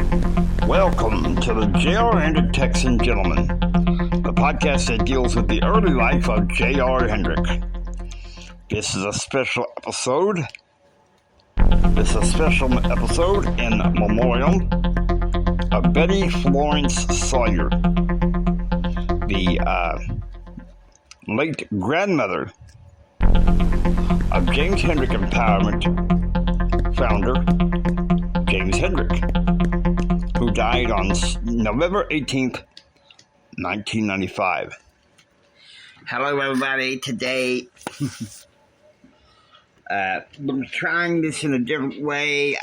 Welcome to the J.R. Hendrick Texan Gentleman, the podcast that deals with the early life of J.R. Hendrick. This is a special episode. This is a special episode in memoriam of Betty Florence Sawyer, the late grandmother of James Hendrick Empowerment founder, James Hendrick, who died on November 18th, 1995. Hello, everybody. Today, I'm trying this in a different way.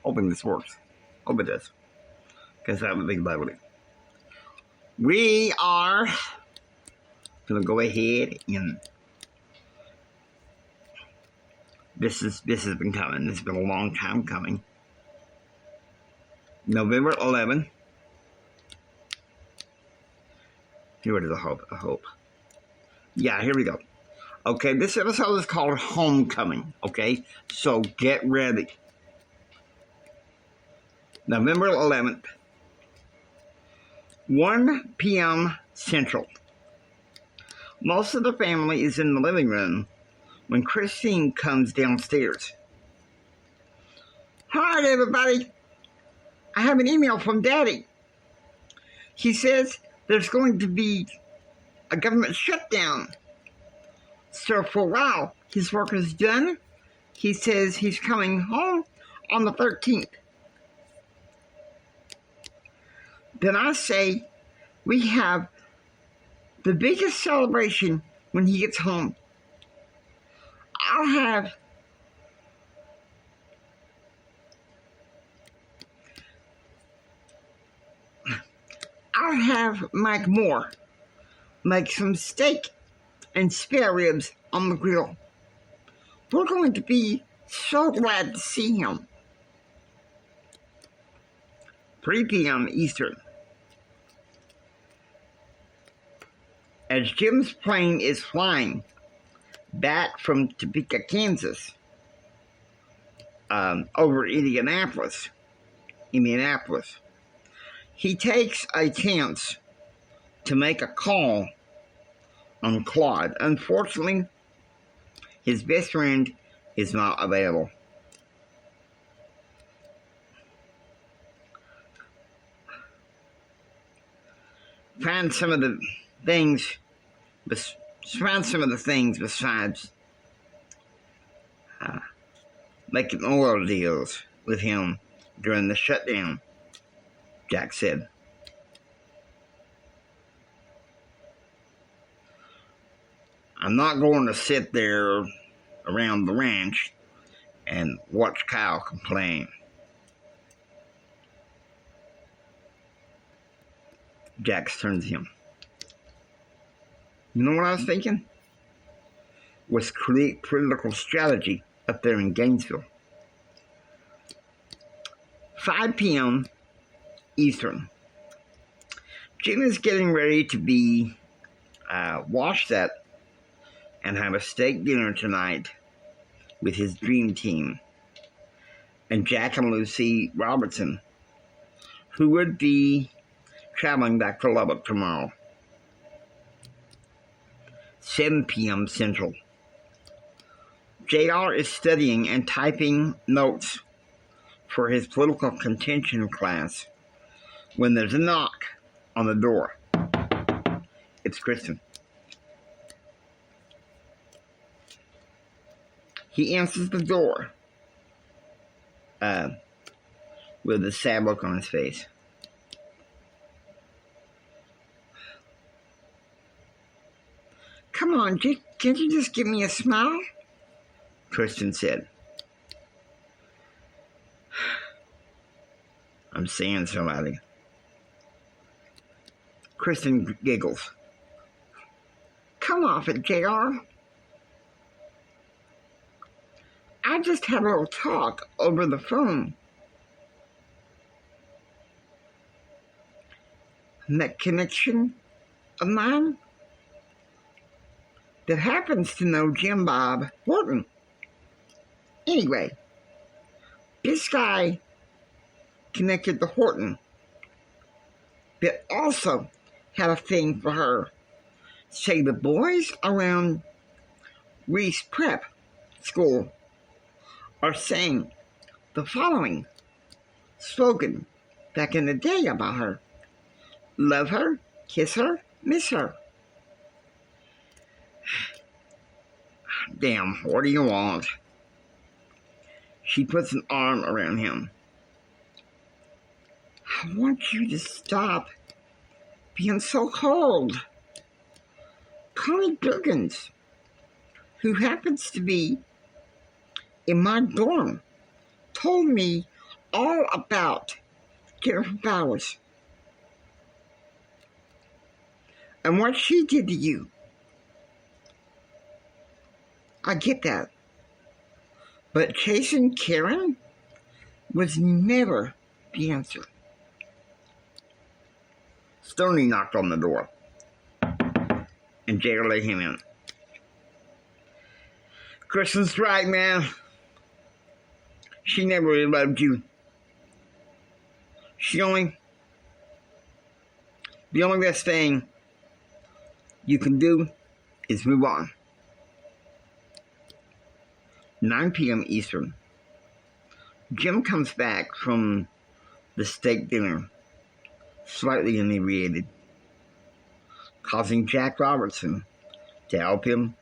Hoping this works. Hope it does. Because I haven't think about it. We are going to go ahead and this has been coming. This has been a long time coming. November 11th. Here it is, I hope. Yeah, here we go. Okay, this episode is called Homecoming, okay? So get ready. November 11th. 1 p.m. Central. Most of the family is in the living room when Christine comes downstairs. Hi, everybody. I have an email from Daddy. He says there's going to be a government shutdown. So for a while, his work is done. He says he's coming home on the 13th. Then I say we have the biggest celebration when he gets home. I'll have Mike Moore make some steak and spare ribs on the grill. We're going to be so glad to see him. 3 p.m. Eastern. As Jim's plane is flying back from Topeka, Kansas, over Indianapolis, he takes a chance to make a call on Claude. Unfortunately, his best friend is not available. Find some of the things besides making oil deals with him during the shutdown, Jack said. I'm not going to sit there around the ranch and watch Kyle complain. Jack turns to him. You know what I was thinking? Was create political strategy up there in Gainesville. 5 p.m. Eastern. Jim is getting ready to be washed up and have a steak dinner tonight with his dream team and Jack and Lucy Robertson, who would be traveling back to Lubbock tomorrow. 7 p.m. Central. JR is studying and typing notes for his political contention class when there's a knock on the door. It's Kristen. He answers the door with a sad look on his face. Come on, can't you just give me a smile? Kristen said. I'm seeing somebody. Kristen giggles. Come off it, JR. I just had a little talk over the phone. And that connection of mine that happens to know Jim Bob Horton. Anyway, this guy connected to Horton, but also had a thing for her. Say the boys around Reese Prep School are saying the following slogan back in the day about her: love her, kiss her, miss her. Damn, what do you want? She puts an arm around him. I want you to stop being so cold. Connie Durkins, who happens to be in my dorm, told me all about Jennifer Bowers and what she did to you. I get that. But chasing Karen was never the answer. Stoney knocked on the door, and Jada let him in. Kristen's right, man. She never really loved you. The only best thing you can do is move on. 9 p.m. Eastern. Jim comes back from the steak dinner, slightly inebriated, causing Jack Robertson to help him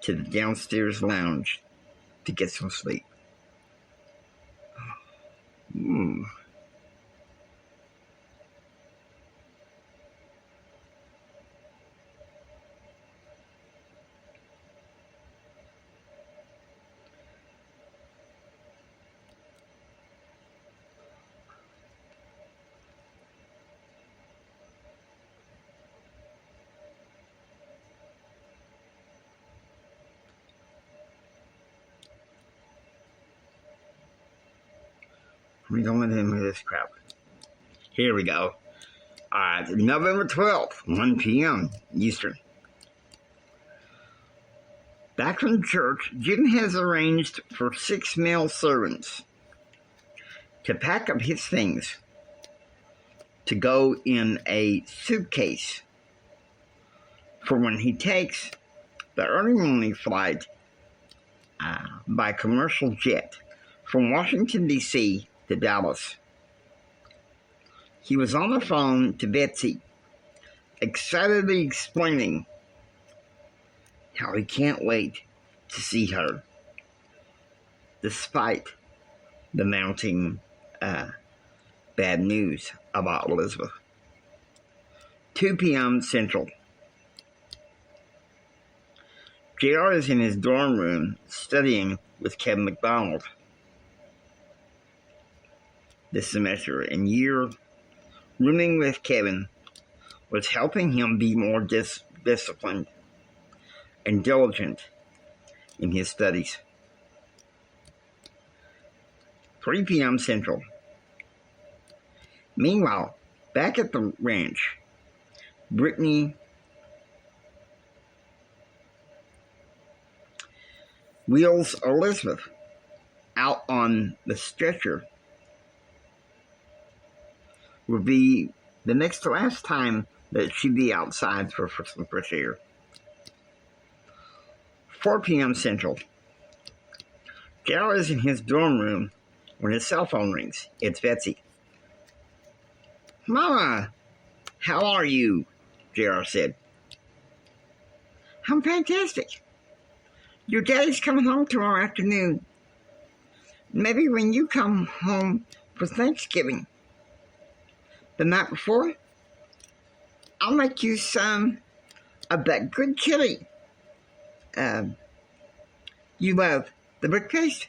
to the downstairs lounge to get some sleep. We don't let him hear this crap. Here we go. November 12th, 1 p.m. Eastern. Back from church, Jim has arranged for 6 male servants to pack up his things to go in a suitcase for when he takes the early morning flight by commercial jet from Washington, D.C. to Dallas. He was on the phone to Betsy, excitedly explaining how he can't wait to see her, despite the mounting bad news about Elizabeth. 2 p.m. Central. JR is in his dorm room studying with Kevin McDonald this semester, and rooming with Kevin was helping him be more disciplined and diligent in his studies. 3 p.m. Central. Meanwhile, back at the ranch, Brittany wheels Elizabeth out on the stretcher. Will be the next to last time that she'd be outside for some fresh air. 4 p.m. Central. JR is in his dorm room when his cell phone rings. It's Betsy. "Mama, how are you?" JR said. "I'm fantastic. Your daddy's coming home tomorrow afternoon. Maybe when you come home for Thanksgiving the night before, I'll make you some of that good chili. You love the brick paste?"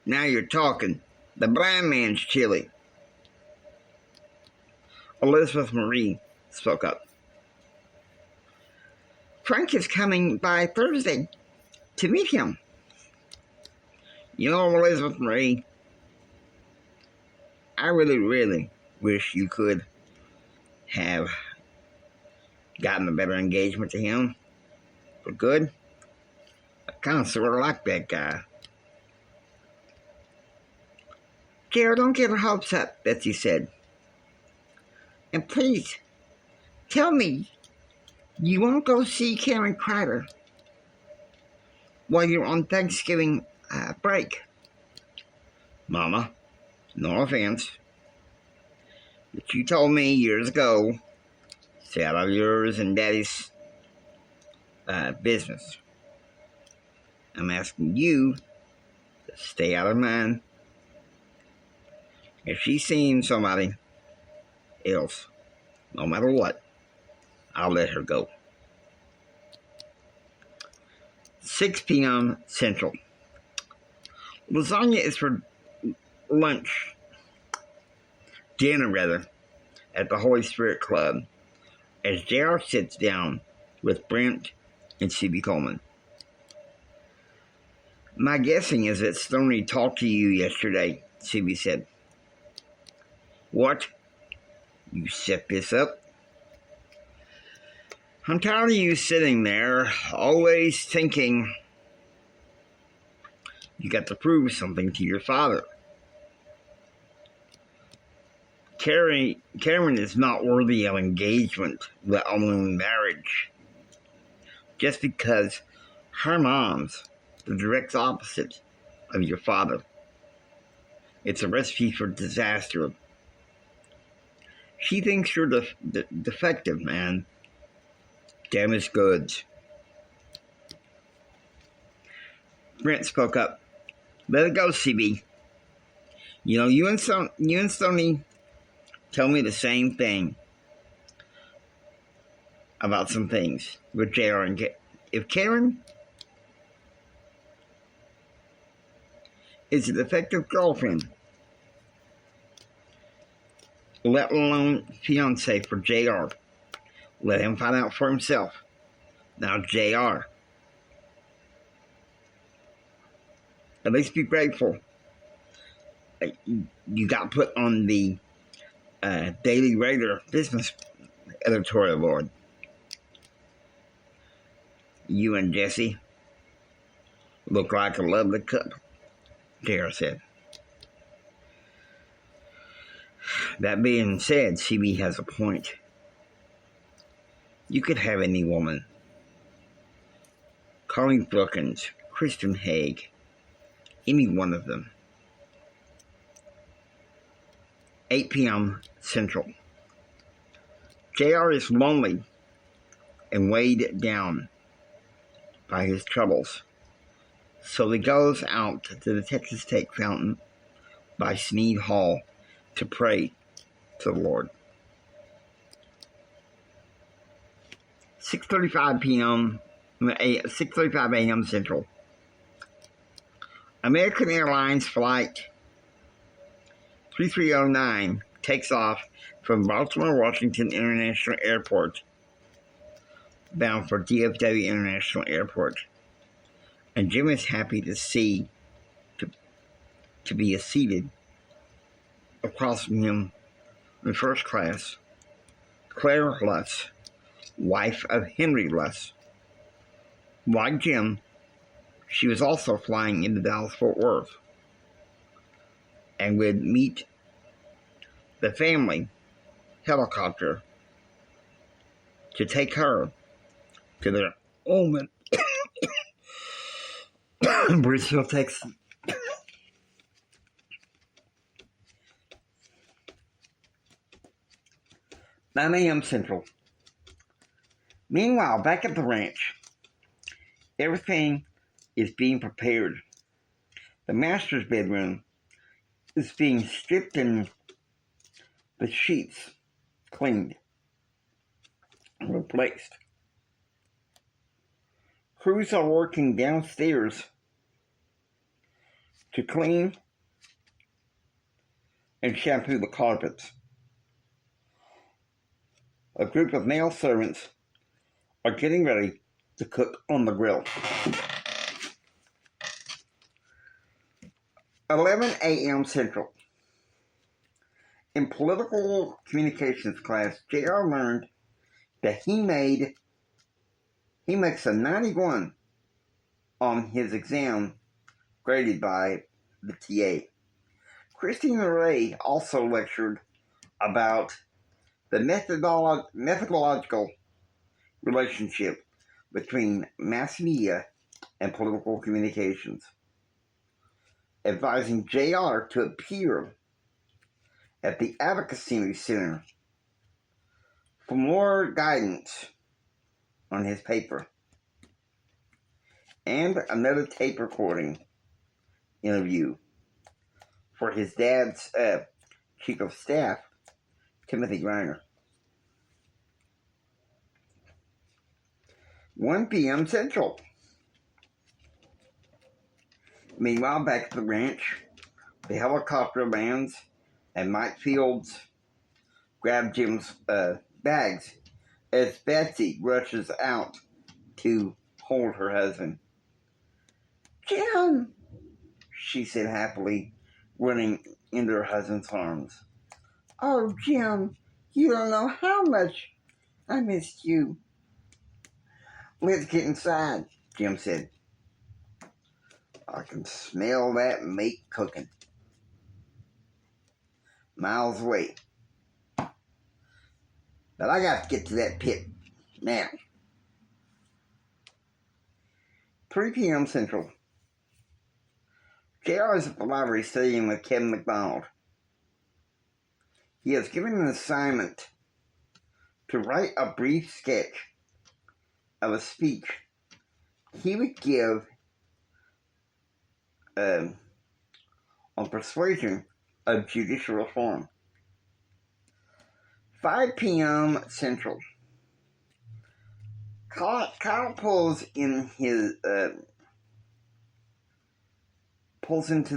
"Now you're talking. The blind man's chili." Elizabeth Marie spoke up. "Frank is coming by Thursday to meet him." "You know, Elizabeth Marie, I really wish you could have gotten a better engagement to him for good. I kind of sort of like that guy." JR, don't get her hopes up, Betsy said. And please, tell me you won't go see Karen Crider while you're on Thanksgiving break. Mama, no offense, but you told me years ago, stay out of yours and Daddy's business. I'm asking you to stay out of mine. If she's seeing somebody else, no matter what, I'll let her go. 6 p.m. Central. Lasagna is for dinner rather, at the Holy Spirit Club, as JR sits down with Brent and C.B. Coleman. My guessing is that Stoney talked to you yesterday, C.B. said. What? You set this up? I'm tired of you sitting there, always thinking you got to prove something to your father. Karen is not worthy of engagement, let alone marriage. Just because her mom's the direct opposite of your father. It's a recipe for disaster. She thinks you're defective, man. Damaged goods. Brent spoke up. Let it go, CB. You know, you and Stoney tell me the same thing about some things with JR and if Karen is a defective girlfriend, let alone fiance for JR, let him find out for himself. Now, JR, at least be grateful you got put on the Daily Raider business editorial board. You and Jesse look like a lovely couple, JR said. That being said, CB has a point. You could have any woman. Carly Brookins, Kristen Hague, any one of them. 8 p.m. Central. JR is lonely and weighed down by his troubles, so he goes out to the Texas Tech Fountain by Sneed Hall to pray to the Lord. 6:35 a.m. Central. American Airlines Flight 3309 takes off from Baltimore Washington International Airport, bound for DFW International Airport. And Jim is happy to be seated across from him in first class. Claire Lutz, wife of Henry Lutz. Like Jim, she was also flying into Dallas-Fort Worth and would meet the family helicopter to take her to their home in Brazil, Texas. 9 a.m. Central. Meanwhile, back at the ranch, everything is being prepared. The master's bedroom is being stripped and the sheets cleaned and replaced. Crews are working downstairs to clean and shampoo the carpets. A group of male servants are getting ready to cook on the grill. 11 a.m. Central. In political communications class, JR learned that he makes a 91 on his exam graded by the TA. Christine Ray also lectured about the methodological relationship between mass media and political communications, advising JR to appear at the Advocacy Center for more guidance on his paper, and another tape recording interview for his dad's chief of staff, Timothy Griner. 1 p.m. Central. Meanwhile, back at the ranch, the helicopter lands and Mike Fields grab Jim's bags as Betsy rushes out to hold her husband. "Jim," she said happily, running into her husband's arms. "Oh, Jim, you don't know how much I missed you." "Let's get inside," Jim said. "I can smell that meat cooking miles away. But I got to get to that pit now." 3 p.m. Central. JR is at the library studying with Kevin McDonald. He has given an assignment to write a brief sketch of a speech he would give on persuasion of judicial reform. 5 p.m. Central. Kyle pulls into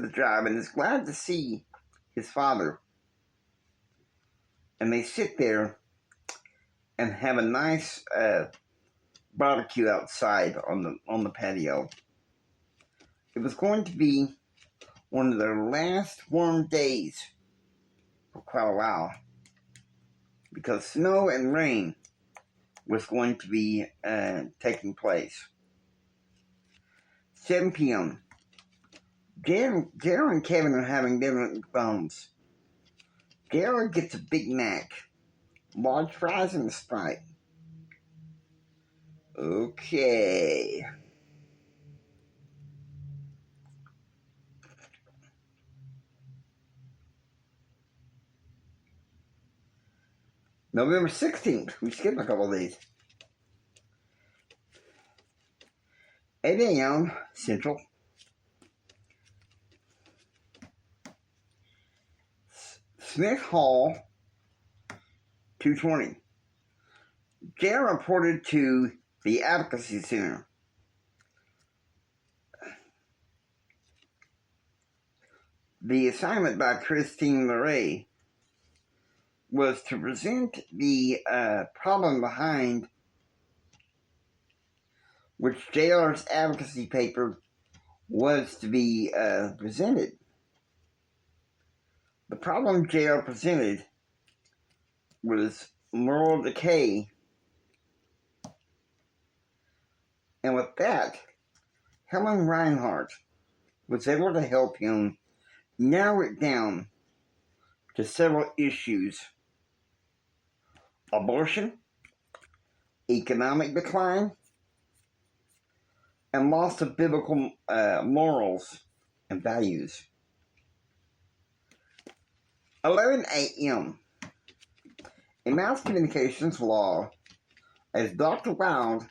the drive and is glad to see his father. And they sit there and have a nice barbecue outside on the patio. It was going to be one of their last warm days for quite a while, because snow and rain was going to be taking place. 7 p.m. J.R. and Kevin are having dinner at McDonald's. J.R. gets a Big Mac, large fries, and a Sprite. Okay. November 16th. We skipped a couple of days. 8 a.m. Central. Smith Hall, 220. JR reported to the Advocacy Center. The assignment by Christine Hague was to present the problem behind which JR's advocacy paper was to be presented. The problem JR presented was moral decay, and with that, Helen Reinhardt was able to help him narrow it down to several issues: abortion, economic decline, and loss of biblical morals and values. 11 a.m. In mass communications law, as Dr. Wild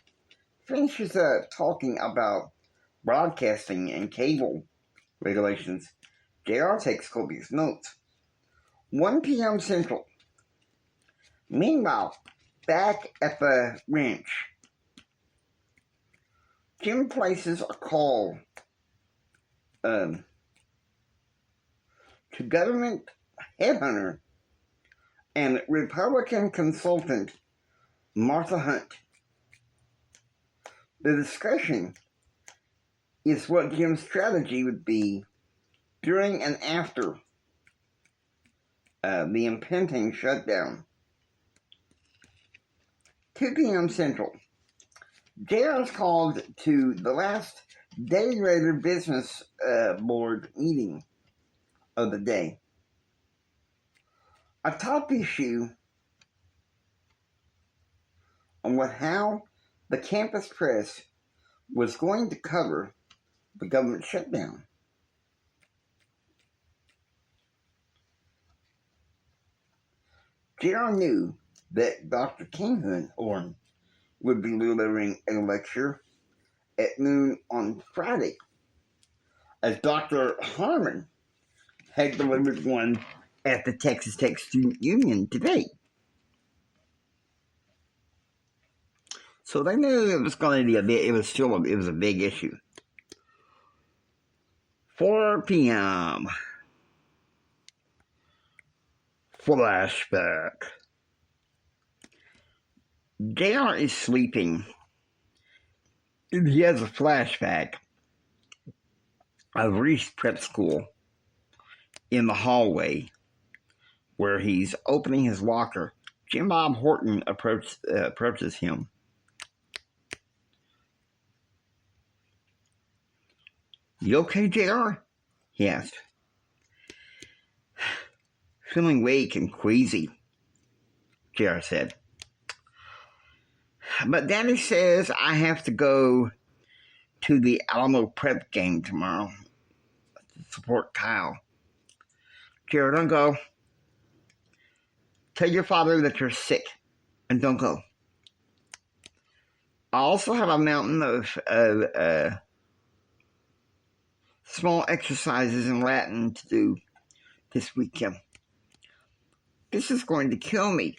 finishes talking about broadcasting and cable regulations, JR takes copious notes. 1 p.m. Central. Meanwhile, back at the ranch, Jim places a call to government headhunter and Republican consultant Martha Hunt. The discussion is what Jim's strategy would be during and after the impending shutdown. 2 p.m. Central. JR is called to the last Daily Raider Business Board meeting of the day. a top issue on how the campus press was going to cover the government shutdown. JR knew that Dr. Kinghorn would be delivering a lecture at noon on Friday, as Dr. Harmon had delivered one at the Texas Tech Student Union today. So they knew it was going to be it was a big issue. 4 p.m. Flashback. JR is sleeping. He has a flashback of Reese Prep School in the hallway where he's opening his locker. Jim Bob Horton approaches him. "You okay, JR?" he asked. "Feeling weak and queasy," JR said. "But Daddy says I have to go to the Alamo Prep game tomorrow to support Kyle." "JR, don't go. Tell your father that you're sick and don't go. I also have a mountain of small exercises in Latin to do this weekend. This is going to kill me.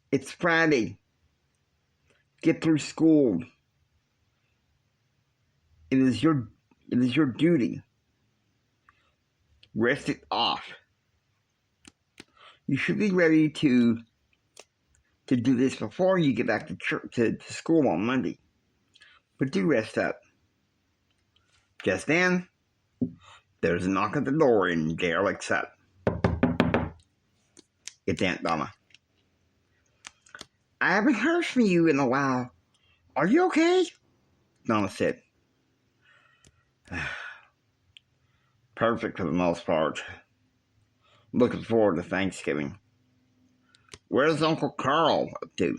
It's Friday. Get through school. It is your duty. Rest it off. You should be ready to do this before you get back to church, to school on Monday. But do rest up." Just then, there's a knock at the door and JR wakes up. It's Aunt Donna. "I haven't heard from you in a while. Are you okay?" Donna said. "Perfect for the most part. Looking forward to Thanksgiving. Where's Uncle Carl up to?"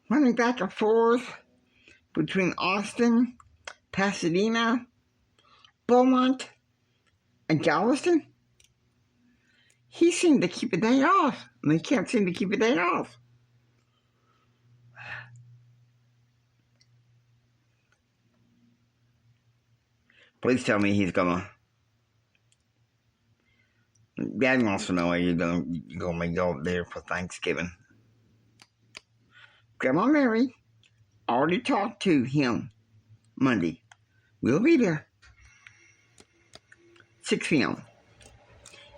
"Running back and forth between Austin, Pasadena, Beaumont, and Galveston. He seemed to keep a day off, and he can't seem to keep a day off." "Please tell me he's gonna..." "Dad wants to know where you're gonna go there for Thanksgiving." "Grandma Mary already talked to him Monday. We'll be there." 6 p.m.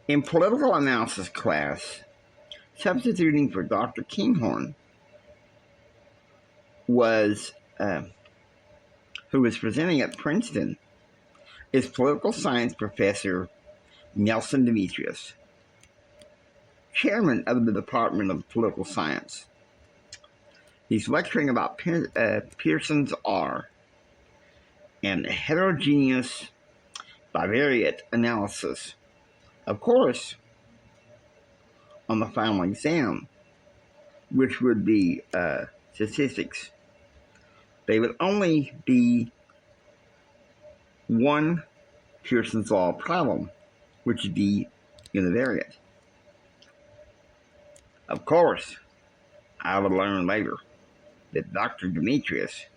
In political analysis class, substituting for Dr. Kinghorn was, who was presenting at Princeton, is political science professor Nelson Demetrius, chairman of the Department of Political Science. He's lecturing about Pearson's R and heterogeneous bivariate analysis. Of course, on the final exam, which would be statistics, they would only be one Pearson's Law problem, which would be univariate. Of course, I would learn later that Dr. Demetrius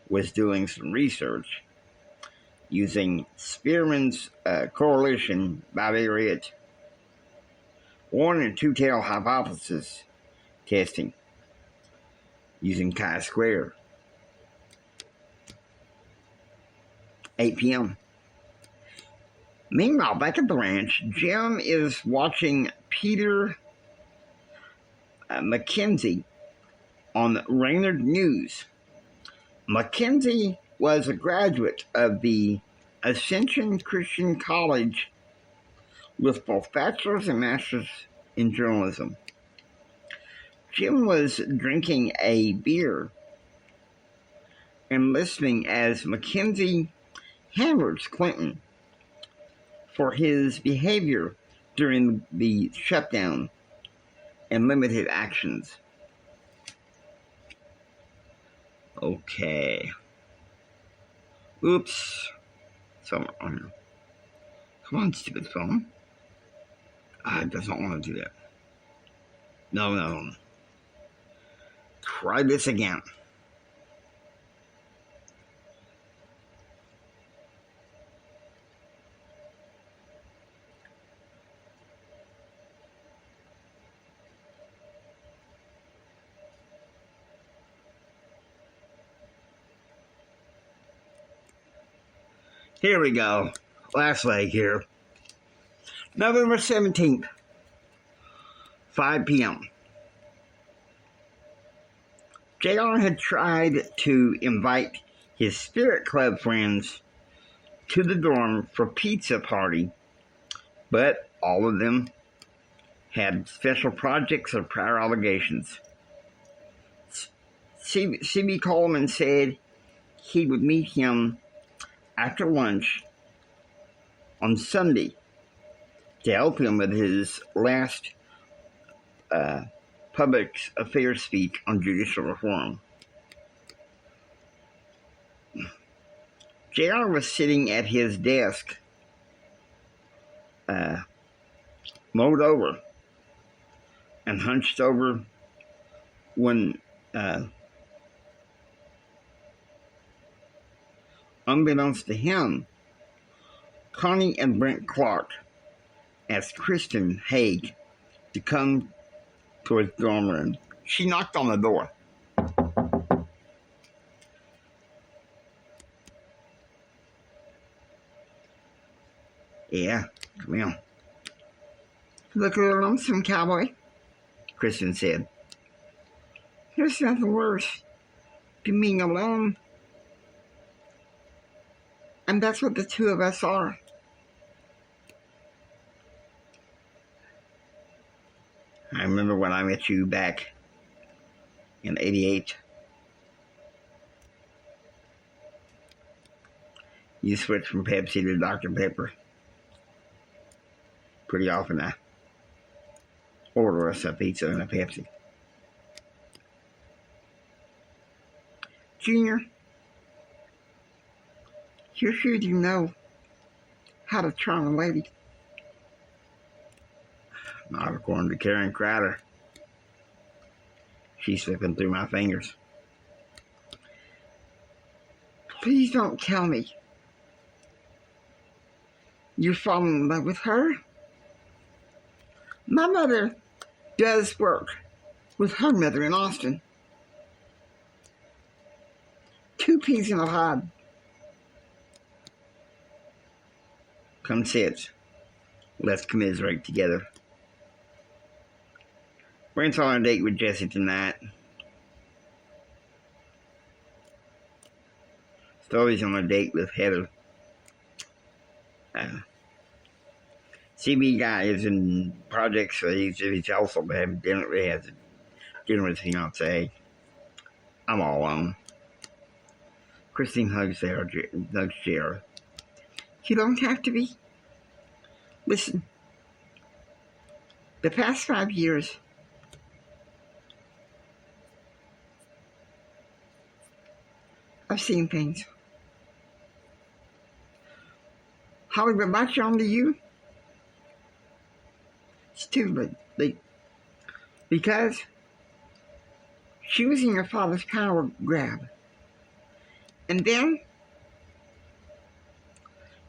was doing some research using Spearman's correlation bivariate 1 and 2 tail hypothesis testing using chi-square. 8 p.m. Meanwhile, back at the ranch, Jim is watching Peter Mackenzie on Raynard News. Mackenzie was a graduate of the Ascension Christian College with both bachelor's and master's in journalism. Jim was drinking a beer and listening as Mackenzie hammers Clinton for his behavior during the shutdown and limited actions. Okay. Oops. Come on, stupid phone. It doesn't want to do that. No. Try this again. Here we go. Last leg here. November 17th, 5 p.m. JR had tried to invite his Spirit Club friends to the dorm for pizza party, but all of them had special projects or prior obligations. C.B. Coleman said he would meet him after lunch on Sunday to help him with his last public affairs speech on judicial reform. JR was sitting at his desk, mowed over and hunched over when, unbeknownst to him, Connie and Brent Clark asked Kristen Hague to come to his dorm room. She knocked on the door. Yeah, come here. Look a little lonesome, cowboy, Kristen said. There's nothing worse than being alone. And that's what the two of us are. I remember when I met you back in '88. You switched from Pepsi to Dr. Pepper. Pretty often I order us a pizza and a Pepsi. Junior, you're sure you know how to charm a lady? Not according to Karen Crowder. She's slipping through my fingers. Please don't tell me you're falling in love with her. My mother does work with her mother in Austin. 2 peas in a pod. Come sit. Let's commiserate together. Brent's on a date with Jessie tonight. Story's on a date with Heather. CB guy is in projects, so he's also having dinner. He has dinner with his fiance. I'm all alone. Christine hugs Sarah. You don't have to be. Listen, the past 5 years, I've seen things. Hollywood latched on to you. It's too late. Because she was in your father's power grab. And then,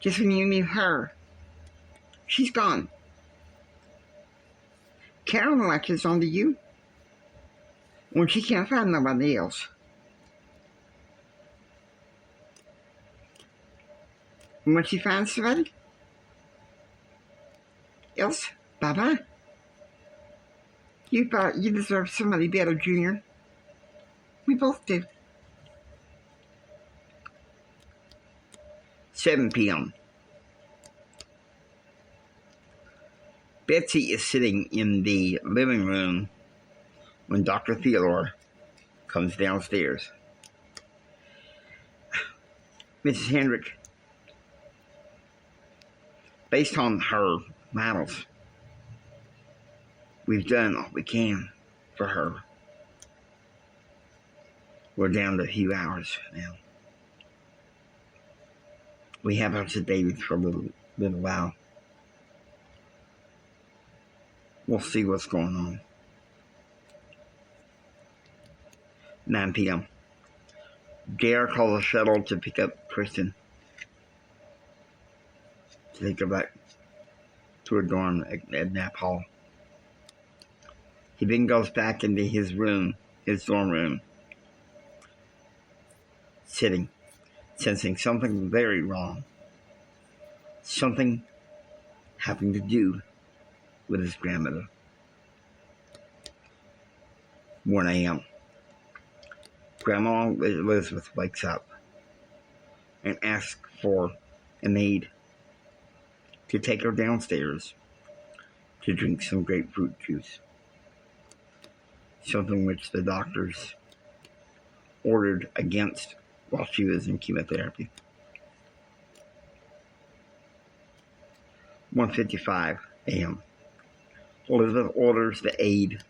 just when you knew her, she's gone. Carolyn latches onto you when she can't find nobody else. And when she finds somebody else, bye-bye. You thought you deserved somebody better, Junior. We both do. 7 p.m. Betsy is sitting in the living room when Dr. Theodore comes downstairs. Mrs. Hendrick, based on her vitals, we've done all we can for her. We're down to a few hours now. We have her sedated for a little while. We'll see what's going on. 9 p.m. JR calls a shuttle to pick up Kristen. To take her back to her dorm at Nap Hall. He then goes back into his room, his dorm room, sitting, sensing something very wrong. Something having to do with his grandmother. 1 a.m. Grandma Elizabeth wakes up and asks for a maid to take her downstairs to drink some grapefruit juice. Something which the doctors ordered against while she was in chemotherapy. 1:55 a.m. Elizabeth orders the aide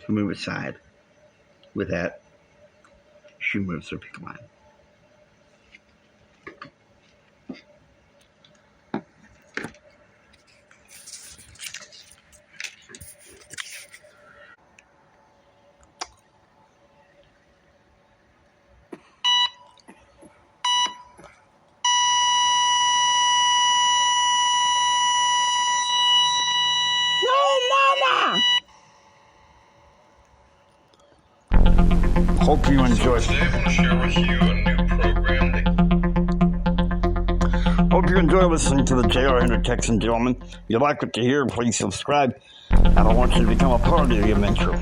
to move aside. With that, she moves her picket line. Hope you enjoy. Hope you enjoy listening to the J.R. Hendrick Texan Gentleman. If you like what you hear, please subscribe. And I want you to become a part of the adventure.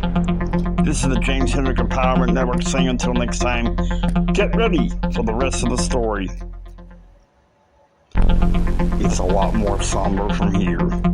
This is the James Hendrick Empowerment Network saying until next time, get ready for the rest of the story. It's a lot more somber from here.